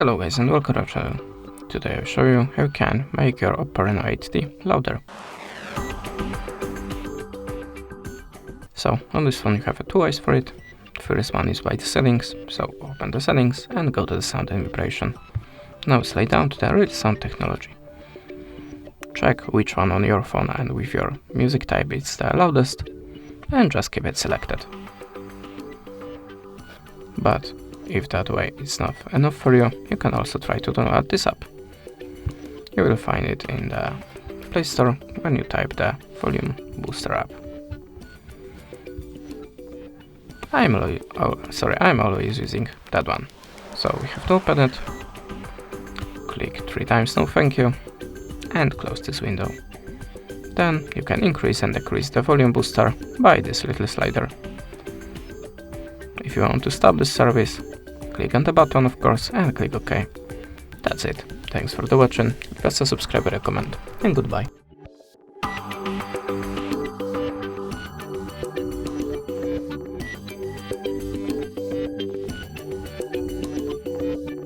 Hello guys and welcome to our channel. Today I'll show you how you can make your Oppo Reno 8D louder. So on this phone you have two ways for it. The first one is by the settings, so open the settings and go to the sound and vibration. Now slide down to the real sound technology. Check which one on your phone and with your music type is the loudest and just keep it selected. But if that way is not enough for you, you can also try to download this app. You will find it in the Play Store when you type the volume booster app. I'm always using that one. So we have to open it, click 3 times no thank you, and close this window. Then you can increase and decrease the volume booster by this little slider. If you want to stop this service, click on the button of course and click OK. That's it. Thanks for the watching, give us a subscribe and a comment, and goodbye.